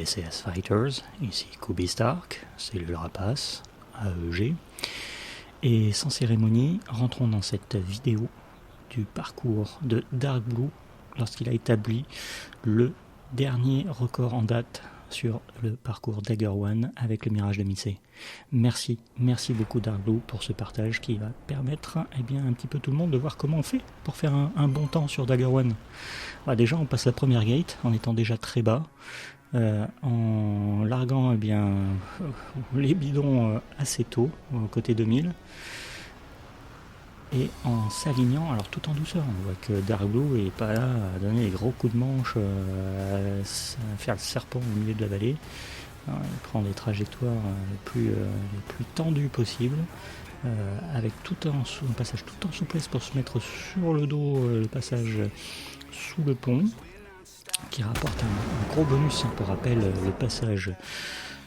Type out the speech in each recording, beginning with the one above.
DCS Fighters, ici Kubi Stark, cellule rapace, AEG. Et sans cérémonie, rentrons dans cette vidéo du parcours de Dark Blue lorsqu'il a établi le dernier record en date sur le parcours Dagger One avec le Mirage 2000C. Merci beaucoup Dark Blue pour ce partage qui va permettre un petit peu tout le monde de voir comment on fait pour faire un bon temps sur Dagger One. Déjà on passe la première gate en étant déjà très bas, en larguant les bidons assez tôt, côté 2000, et en s'alignant, alors tout en douceur. On voit que Dark Blue est pas là à donner les gros coups de manche, à faire le serpent au milieu de la vallée. Alors, il prend des trajectoires les plus tendues possibles, avec un passage tout en souplesse pour se mettre sur le dos, le passage sous le pont, qui rapporte un gros bonus. Pour rappel, le passage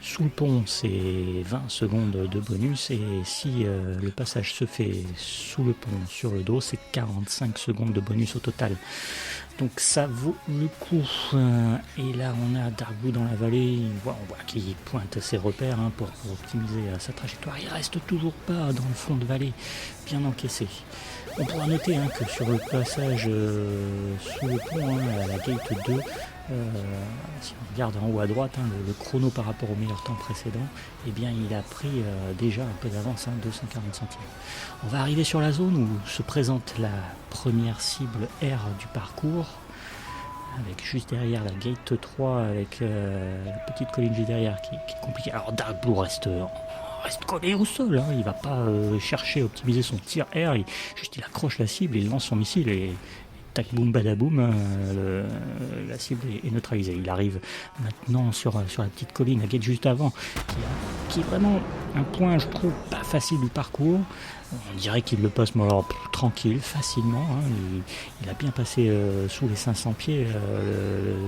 sous le pont, c'est 20 secondes de bonus, et si le passage se fait sous le pont sur le dos, c'est 45 secondes de bonus au total. Donc ça vaut le coup. Et là, on a Dark Blue dans la vallée. On voit qu'il pointe ses repères pour optimiser sa trajectoire. Il reste toujours pas dans le fond de vallée, bien encaissé. On pourra noter que sur le passage sous le pont, à la gate 2, si on regarde en haut à droite, le chrono par rapport au meilleur temps précédent, il a pris déjà un peu d'avance, 240 centimes. On va arriver sur la zone où se présente la première cible R du parcours, avec juste derrière la gate 3, avec la petite colline juste derrière qui est compliquée. Alors Dark Blue reste collé au sol, il va pas chercher à optimiser son tir air, il accroche la cible, il lance son missile et tac boum badaboum, la cible est neutralisée. Il arrive maintenant sur la petite colline, la gate juste avant, qui est vraiment un point, je trouve, pas facile du parcours. On dirait qu'il le passe, mais alors tranquille, facilement. Il a bien passé sous les 500 pieds,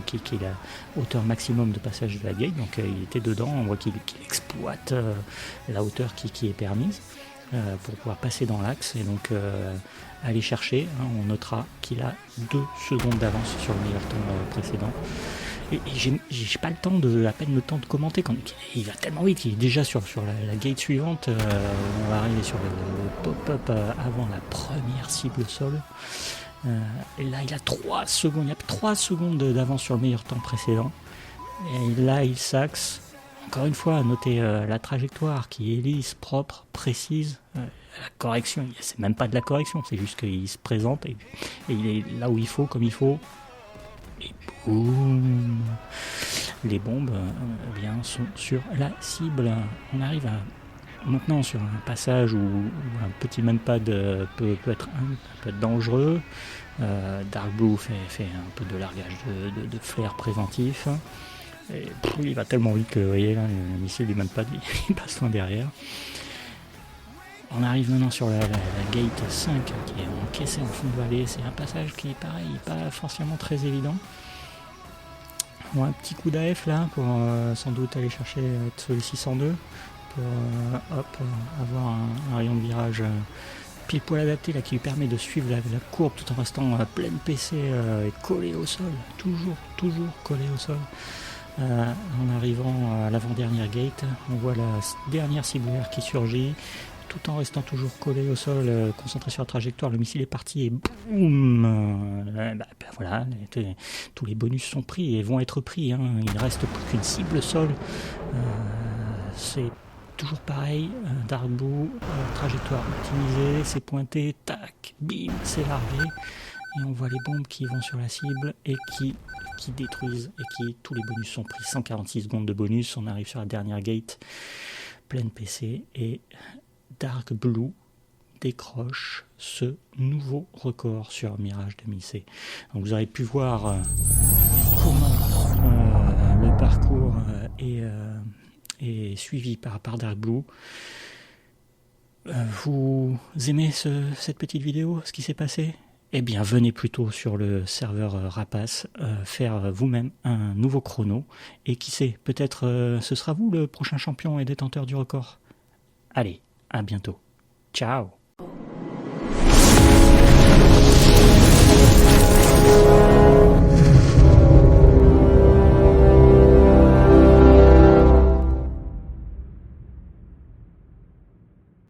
qui est la hauteur maximum de passage de la gate. Donc il était dedans. On voit qu'il exploite la hauteur qui est permise pour pouvoir passer dans l'axe. Et donc aller chercher. On notera qu'il a 2 secondes d'avance sur le meilleur temps précédent. Et j'ai pas à peine le temps de commenter quand il va tellement vite qu'il est déjà sur la gate suivante. On va arriver sur le pop-up avant la première cible sol. Et là il a 3 secondes, il y a 3 secondes d'avance sur le meilleur temps précédent. Et là il s'axe. Encore une fois, notez la trajectoire qui est lisse, propre, précise. La correction, c'est même pas de la correction, c'est juste qu'il se présente et il est là où il faut, comme il faut. Et boum, les bombes sont sur la cible. On arrive maintenant sur un passage où un petit manpad peut être dangereux. Dark Blue fait un peu de largage de flair préventif. Et il va tellement vite que vous voyez là, le missile du manpad il passe loin derrière. On arrive maintenant sur la gate 5 qui est encaissée en fond de vallée. C'est un passage qui est pareil, pas forcément très évident. Bon, un petit coup d'AF là pour sans doute aller chercher le 602 pour avoir un rayon de virage pile poil adapté là, qui lui permet de suivre la courbe tout en restant pleine PC et collé au sol, toujours collé au sol. En arrivant à l'avant-dernière gate, on voit la dernière cible R qui surgit, tout en restant toujours collé au sol, concentré sur la trajectoire. Le missile est parti et boum, voilà, tous les bonus sont pris et vont être pris. Il ne reste plus qu'une cible sol. C'est toujours pareil, Dark Blue, trajectoire optimisée, c'est pointé, tac, bim, c'est largué. Et on voit les bombes qui vont sur la cible et qui détruisent, et tous les bonus sont pris. 146 secondes de bonus, on arrive sur la dernière gate, pleine PC, et Dark Blue décroche ce nouveau record sur Mirage 2000C. Donc vous avez pu voir comment le parcours est suivi par Dark Blue. Vous aimez cette petite vidéo, ce qui s'est passé ? Eh bien, venez plutôt sur le serveur Rapace faire vous-même un nouveau chrono. Et qui sait, peut-être ce sera vous le prochain champion et détenteur du record. Allez, à bientôt. Ciao.